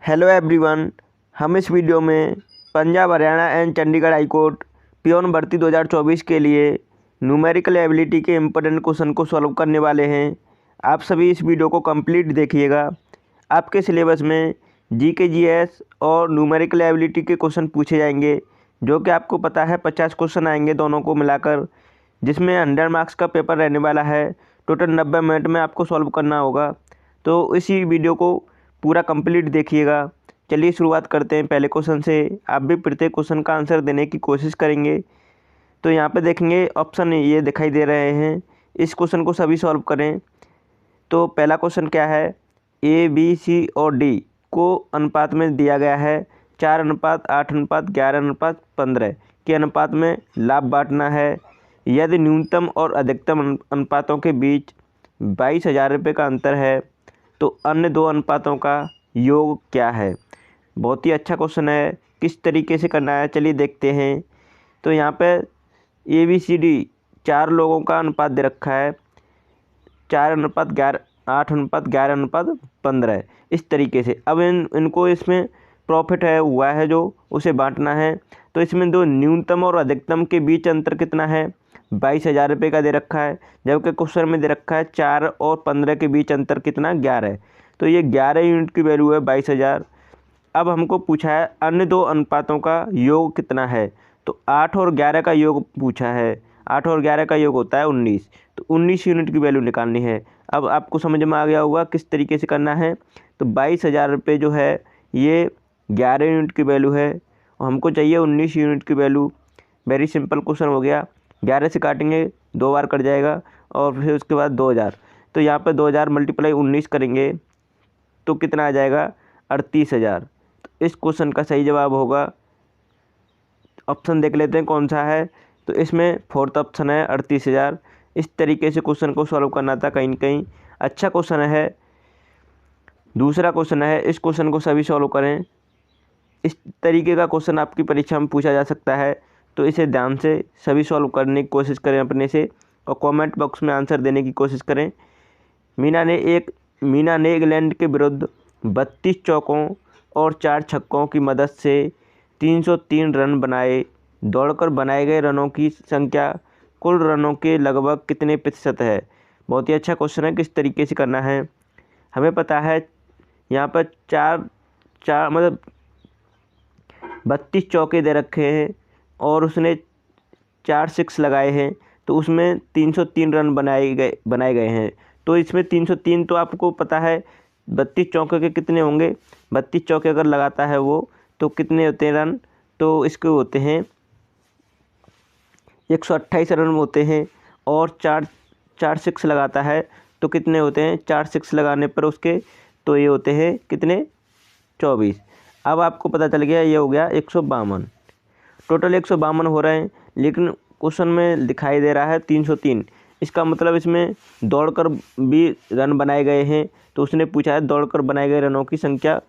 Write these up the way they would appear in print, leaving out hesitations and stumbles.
Hello everyone. हम इस video में Punjab Haryana and Chandigarh high court peon भर्ती 2024 के लिए न्यूमेरिकल एबिलिटी के इम्पोर्टेंट क्वेश्चन को सॉल्व करने वाले हैं। आप सभी इस वीडियो को कंप्लीट देखिएगा। आपके सिलेबस में जीके जीएस और न्यूमेरिकल एबिलिटी के क्वेश्चन पूछे जाएंगे, जो कि आपको पता है 50 क्वेश्चन आएंगे दोनों को मिलाकर, जिसमें 100 मार्क्स का पेपर रहने वाला है। टोटल 90 मिनट में आपको सॉल्व करना होगा, तो इसी वीडियो को पूरा कंप्लीट देखिएगा। चलिए शुरुआत करते हैं पहले क्वेश्चन से। आप भी प्रत्येक क्वेश्चन का आंसर देने की कोशिश करेंगे। तो यहाँ पे देखेंगे ऑप्शन ये दिखाई दे रहे हैं, इस क्वेश्चन को सभी सॉल्व करें। तो पहला क्वेश्चन क्या है, ए बी सी और डी को अनुपात में दिया गया है 4:8:11:15 के अनुपात में लाभ बांटना है। यदि न्यूनतम और अधिकतम अनुपातों के बीच 22,000 रुपये का अंतर है, तो अन्य दो अनुपातों का योग क्या है। बहुत ही अच्छा क्वेश्चन है। किस तरीके से करना है चलिए देखते हैं। तो यहाँ पे ए बी सी डी 4 लोगों का अनुपात दे रखा है 4:8:11:15 इस तरीके से। अब इनको इसमें प्रॉफिट है हुआ है जो उसे बांटना है। तो इसमें दो न्यूनतम और अधिकतम के बीच अंतर कितना है, 22,000 रुपये का दे रखा है, जबकि क्वेश्चन में दे रखा है 4 और 15 के बीच अंतर कितना, 11 है। तो ये 11 यूनिट की वैल्यू है 22,000। अब हमको पूछा है अन्य दो अनुपातों का योग कितना है। तो 8 और 11 का योग पूछा है, 8 और 11 का योग होता है 19। तो 19 यूनिट की वैल्यू निकालनी है। अब आपको समझ में आ गया होगा किस तरीके से करना है। तो 22,000 रुपये जो है ये 11 यूनिट की वैल्यू है और हमको चाहिए 19 यूनिट की वैल्यू। वेरी सिंपल क्वेश्चन हो गया। 11 से काटेंगे 2 बार कट जाएगा और फिर उसके बाद 2,000। तो यहाँ पर 2,000 मल्टीप्लाई 19 करेंगे तो कितना आ जाएगा, 38,000। तो इस क्वेश्चन का सही जवाब होगा, ऑप्शन देख लेते हैं कौन सा है। तो इसमें फोर्थ ऑप्शन है 38,000। इस तरीके से क्वेश्चन को सॉल्व करना था कहीं न कहीं। अच्छा क्वेश्चन है। दूसरा क्वेश्चन है, इस क्वेश्चन को सभी सॉल्व करें। इस तरीके का क्वेश्चन आपकी परीक्षा में पूछा जा सकता है, तो इसे ध्यान से सभी सॉल्व करने की कोशिश करें अपने से और कमेंट बॉक्स में आंसर देने की कोशिश करें। मीना ने इंग्लैंड के विरुद्ध 32 चौकों और 4 छक्कों की मदद से 303 रन बनाए। दौड़कर बनाए गए रनों की संख्या कुल रनों के लगभग कितने प्रतिशत है। बहुत ही अच्छा क्वेश्चन है। किस तरीके से करना है, हमें पता है यहाँ पर चार मतलब 32 चौके दे रखे हैं और उसने 4 सिक्स लगाए हैं, तो उसमें 303 रन बनाए गए हैं। तो इसमें 303 तो आपको पता है 32 चौके के कितने होंगे, 32 चौके अगर लगाता है वो तो कितने होते हैं रन, तो इसके होते हैं 128 रन होते हैं। और 4 सिक्स लगाता है तो कितने होते हैं, 4 सिक्स लगाने पर उसके तो ये होते हैं कितने, 24। अब आपको पता चल गया, ये हो गया 152। टोटल 152 हो रहे हैं, लेकिन क्वेश्चन में दिखाई दे रहा है 303। इसका मतलब इसमें दौड़कर भी रन बनाए गए हैं। तो उसने पूछा है दौड़कर बनाए गए रनों की संख्या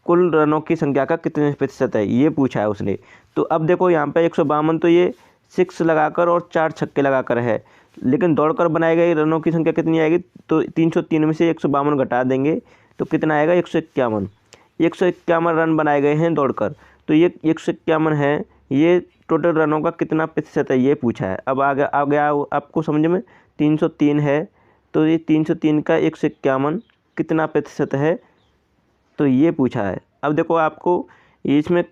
कुल रनों की संख्या का कितने प्रतिशत है, ये पूछा है उसने। तो अब देखो यहाँ पे 152 तो ये 6 लगाकर और 4 छक्के लगाकर है, लेकिन दौड़कर बनाए गए रनों की संख्या कितनी आएगी, तो 303 में से 152 घटा देंगे तो कितना आएगा, 151। 151 रन बनाए गए हैं दौड़कर, तो ये 151 है। ये टोटल रनों का कितना प्रतिशत है ये पूछा है। अब आगे आपको समझ में, 303 है तो ये 303 का 151 कितना प्रतिशत है, तो ये पूछा है। अब देखो आपको इसमें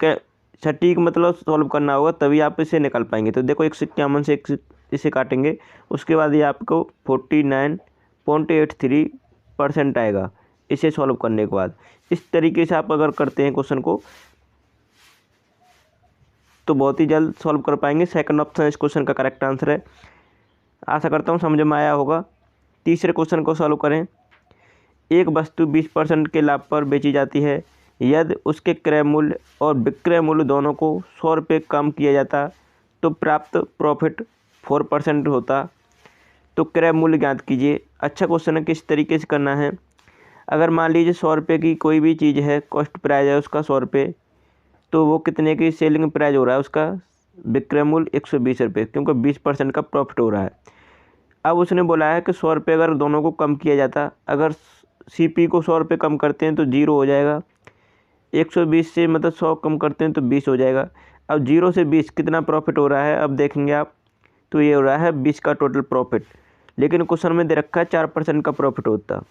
सटीक मतलब सॉल्व करना होगा, तभी आप इसे निकाल पाएंगे। तो देखो 151 से इसे काटेंगे, उसके बाद ये आपको 49.83% आएगा इसे सॉल्व करने के बाद। इस तरीके से आप अगर करते हैं क्वेश्चन को तो बहुत ही जल्द सॉल्व कर पाएंगे। सेकंड ऑप्शन इस क्वेश्चन का करेक्ट आंसर है। आशा करता हूँ समझ में आया होगा। तीसरे क्वेश्चन को सॉल्व करें। एक वस्तु 20% के लाभ पर बेची जाती है। यदि उसके क्रय मूल्य और विक्रय मूल्य दोनों को 100 रुपये कम किया जाता तो प्राप्त प्रॉफिट 4% होता। तो क्रय मूल्य ज्ञात कीजिए। अच्छा क्वेश्चन है। किस तरीके से करना है, अगर मान लीजिए 100 रुपये की कोई भी चीज़ है, कॉस्ट प्राइस है उसका 100 रुपये, तो वो कितने की सेलिंग प्राइस हो रहा है उसका, विक्रय मूल्य 120 रुपये, क्योंकि 20% का प्रॉफिट हो रहा है। अब उसने बोला है कि 100 रुपये अगर दोनों को कम किया जाता, अगर CP को 100 रुपये कम करते हैं तो 0 हो जाएगा। 120 से मतलब 100 कम करते हैं तो 20 हो जाएगा। अब 0 से 20 कितना प्रॉफिट हो रहा है, अब देखेंगे आप, तो ये हो रहा है 20 का टोटल प्रॉफिट। लेकिन क्वेश्चन में दे रखा है 4% का प्रॉफिट होता,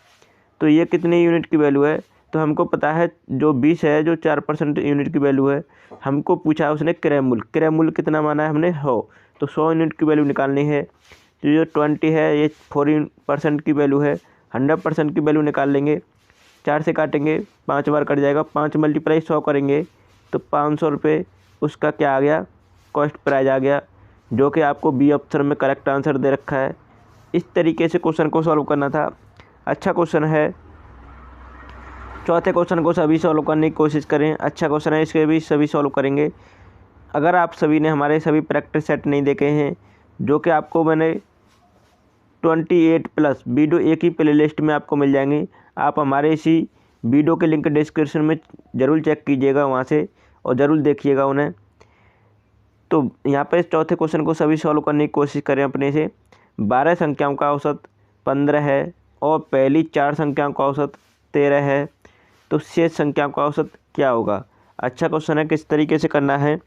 तो ये कितने यूनिट की वैल्यू है, तो हमको पता है जो 20 है जो 4% यूनिट की वैल्यू है। हमको पूछा है उसने क्रय मूल्य, क्रय मूल्य कितना माना है हमने 100, तो 100 यूनिट की वैल्यू निकालनी है। तो जो 20 है ये 4% की वैल्यू है, 100% की वैल्यू निकाल लेंगे। 4 से काटेंगे, 5 बार कट जाएगा, 5 मल्टीप्लाई 100 करेंगे तो 500 रुपये उसका क्या आ गया, कॉस्ट प्राइस आ गया, जो कि आपको बी ऑप्शन में करेक्ट आंसर दे रखा है। इस तरीके से क्वेश्चन को सॉल्व करना था। अच्छा क्वेश्चन है। चौथे क्वेश्चन को सभी सॉल्व करने की कोशिश करें, अच्छा क्वेश्चन है, इसके भी सभी सॉल्व करेंगे। अगर आप सभी ने हमारे सभी प्रैक्टिस सेट नहीं देखे हैं, जो कि आपको मैंने 28+ वीडियो एक ही प्लेलिस्ट में आपको मिल जाएंगे, आप हमारे इसी वीडियो के लिंक डिस्क्रिप्शन में ज़रूर चेक कीजिएगा वहाँ से, और ज़रूर देखिएगा उन्हें। तो यहाँ पे चौथे क्वेश्चन को सभी सॉल्व करने की कोशिश करें अपने से। 12 संख्याओं का औसत 15 है और पहली 4 संख्याओं का औसत 13 है, तो शेष संख्याओं का औसत क्या होगा। अच्छा क्वेश्चन है, किस तरीके से करना है।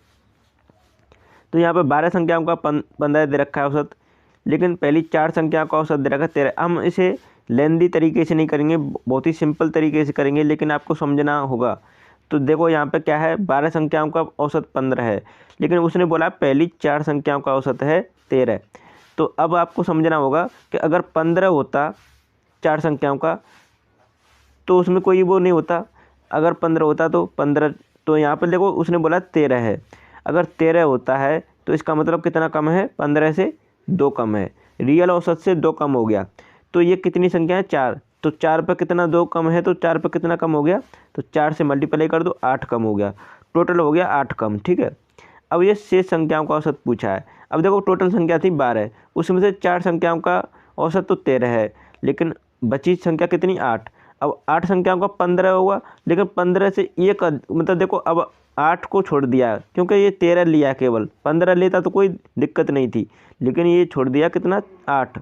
तो यहाँ पे 12 संख्याओं का 15 दे रखा है औसत, लेकिन पहली 4 संख्याओं का औसत दे रखा है 13। हम इसे लेंदी तरीके से नहीं करेंगे, बहुत ही सिंपल तरीके से करेंगे, लेकिन आपको समझना होगा। तो देखो यहाँ पे क्या है, 12 संख्याओं का औसत 15 है, लेकिन उसने बोला पहली 4 संख्याओं का औसत है 13। तो अब आपको समझना होगा कि अगर 15 होता 4 संख्याओं का तो उसमें कोई वो नहीं होता, अगर 15 होता तो 15, तो यहाँ पर देखो उसने बोला 13 है, अगर 13 होता है तो इसका मतलब कितना कम है, 15 से 2 कम है, रियल औसत से 2 कम हो गया। तो ये कितनी संख्या है, 4, तो 4 पर कितना 2 कम है, तो 4 पर कितना कम हो गया, तो 4 से मल्टीप्लाई कर दो, 8 कम हो गया, टोटल हो गया 8 कम। ठीक है, अब ये शेष संख्याओं का औसत पूछा है। अब देखो टोटल संख्या थी 12, उसमें से 4 संख्याओं का औसत तो 13 है, लेकिन बची संख्या कितनी, 8। अब 8 संख्याओं का 15 हुआ, लेकिन 15 से एक मतलब देखो अब 8 को छोड़ दिया, क्योंकि ये 13 लिया, केवल 15 लेता तो कोई दिक्कत नहीं थी, लेकिन ये छोड़ दिया कितना, 8।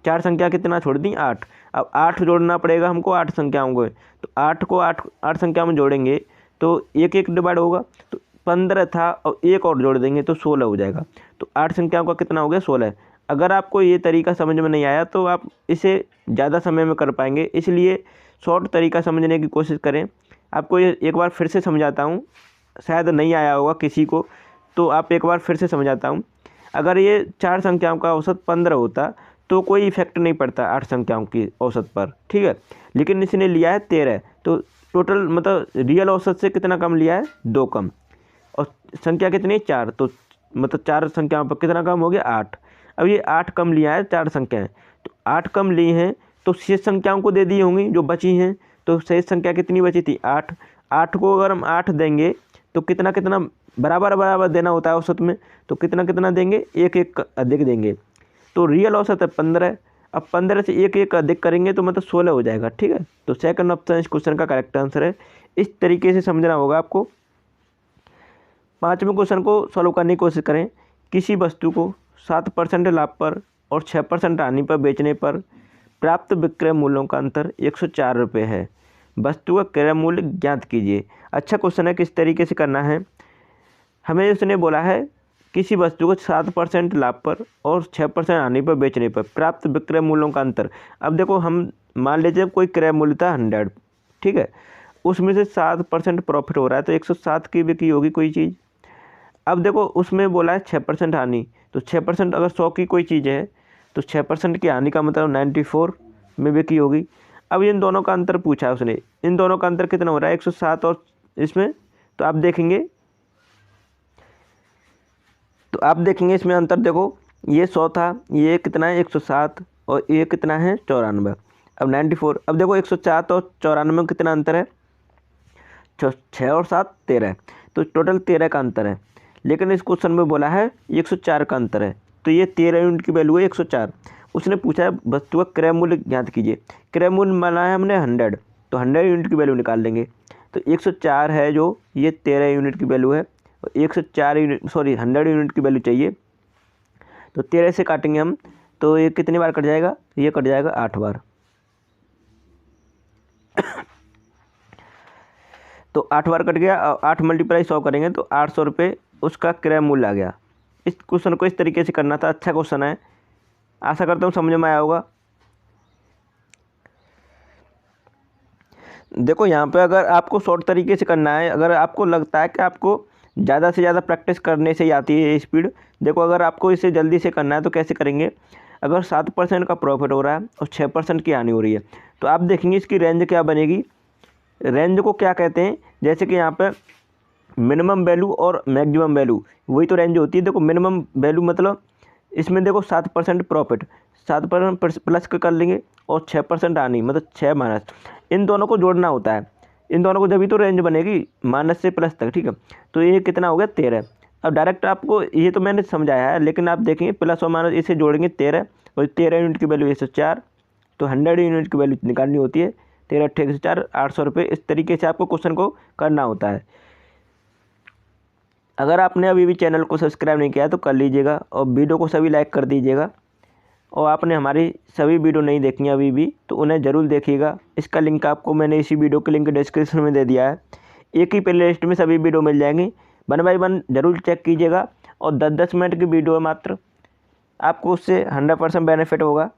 4 संख्या कितना छोड़ दी, 8। अब 8 जोड़ना पड़ेगा हमको 8 संख्याओं को, तो 8 को 8 संख्या में जोड़ेंगे तो एक एक डिवाइड होगा, तो 15 था और एक और जोड़ देंगे तो 16 हो जाएगा। तो 8 संख्याओं का कितना हो गया, 16। अगर आपको ये तरीका समझ में नहीं आया तो आप इसे ज़्यादा समय में कर पाएंगे, इसलिए शॉर्ट तरीका समझने की कोशिश करें। आपको ये एक बार फिर से समझाता हूँ, शायद नहीं आया होगा किसी को, तो आप एक बार फिर से समझाता हूँ। अगर ये 4 संख्याओं का औसत 15 होता तो कोई इफेक्ट नहीं पड़ता 8 संख्याओं की औसत पर, ठीक है, लेकिन इसने लिया है 13, तो टोटल मतलब रियल औसत से कितना कम लिया है, 2 कम, और संख्या कितनी, 4, तो मतलब 4 संख्याओं पर कितना कम हो गया, 8। अब ये 8 कम लिया है 4 संख्याएँ, तो 8 कम ली हैं तो शेष संख्याओं को दे दी होंगी जो बची हैं, तो शेष संख्या कितनी बची थी, 8। 8 को अगर हम 8 देंगे तो कितना कितना बराबर बराबर देना होता है औसत में, तो कितना कितना देंगे, एक एक अधिक देंगे, तो रियल औसत है 15। अब 15 से एक एक अधिक करेंगे तो मतलब 16 हो जाएगा। ठीक है, तो सेकंड ऑप्शन इस क्वेश्चन का करेक्ट आंसर है। इस तरीके से समझना होगा आपको। 5वें क्वेश्चन को सॉल्व करने की कोशिश करें। किसी वस्तु को 7% लाभ पर और 6% हानि पर बेचने पर प्राप्त विक्रय मूल्यों का अंतर 104 रुपये है। वस्तु का क्रय मूल्य ज्ञात कीजिए। अच्छा क्वेश्चन है, किस तरीके से करना है। हमें उसने बोला है किसी वस्तु को 7% लाभ पर और 6% हानि पर बेचने पर प्राप्त विक्रय मूल्यों का अंतर। अब देखो हम मान लीजिए कोई क्रय मूल्य था 100, ठीक है, उसमें से 7% प्रॉफिट हो रहा है, तो 107 की बिक्री होगी कोई चीज़। अब देखो उसमें बोला है 6% हानि, तो 6% अगर 100 की कोई चीज़ है तो 6% की हानि का मतलब 94 में बिक्री होगी। अब इन दोनों का अंतर पूछा है उसने, इन दोनों का अंतर कितना हो रहा है, 107 और इसमें, तो आप देखेंगे इसमें अंतर देखो, ये 100 था, ये कितना है 107, और ये कितना है 94, अब 94। अब देखो 107 और 94 में कितना अंतर है, 6 और 7 13, तो टोटल 13 का अंतर है, लेकिन इस क्वेश्चन में बोला है 104 का अंतर है, तो ये 13 यूनिट की वैल्यू है 104। उसने पूछा है वस्तु का क्रय मूल्य ज्ञात कीजिए। क्रय मूल्य माना है हमने 100, तो 100 यूनिट की वैल्यू निकाल लेंगे, तो 104 है जो, ये 13 यूनिट की वैल्यू है, 104 यूनिट 100 यूनिट की वैल्यू चाहिए, तो 13 से काटेंगे हम, तो ये कितनी बार कट जाएगा, ये कट जाएगा 8 बार। तो 8 बार कट गया, 8 × 100 करेंगे तो 800 रुपये उसका क्रय मूल्य आ गया। इस क्वेश्चन को इस तरीके से करना था। अच्छा क्वेश्चन है, आशा करता हूँ समझ में आया होगा। देखो यहाँ पे अगर आपको शॉर्ट तरीके से करना है, अगर आपको लगता है कि आपको ज़्यादा से ज़्यादा प्रैक्टिस करने से ही आती है ये स्पीड, देखो अगर आपको इसे जल्दी से करना है तो कैसे करेंगे। अगर 7% का प्रॉफिट हो रहा है और 6% की हानि हो रही है, तो आप देखेंगे इसकी रेंज क्या बनेगी। रेंज को क्या कहते हैं, जैसे कि यहाँ पे मिनिमम वैल्यू और मैक्सिमम वैल्यू, वही तो रेंज होती है। देखो मिनिमम वैल्यू मतलब इसमें देखो 7% प्रॉफिट, 7% प्लस कर लेंगे और 6% हानि, मतलब 6 माइनस, इन दोनों को जोड़ना होता है। इन दोनों को जब तो रेंज बनेगी माइनस से प्लस तक, ठीक है। तो ये कितना हो गया 13। अब डायरेक्ट आपको ये तो मैंने समझाया है, लेकिन आप देखेंगे प्लस और माइनस इसे जोड़ेंगे 13, और 13 यूनिट की वैल्यू 104, तो 100 यूनिट की वैल्यू निकालनी होती है। 13 × 104 800 रुपये। इस तरीके से आपको क्वेश्चन को करना होता है। अगर आपने अभी भी चैनल को सब्सक्राइब नहीं किया तो कर लीजिएगा, और वीडियो को सभी लाइक कर दीजिएगा। और आपने हमारी सभी वीडियो नहीं देखी अभी भी तो उन्हें ज़रूर देखिएगा। इसका लिंक आपको मैंने इसी वीडियो के लिंक डिस्क्रिप्शन में दे दिया है। एक ही प्ले लिस्ट में सभी वीडियो मिल जाएंगी, 1 बाय 1 ज़रूर चेक कीजिएगा। और 10-10 मिनट की वीडियो है मात्र, आपको उससे 100% बेनिफिट होगा।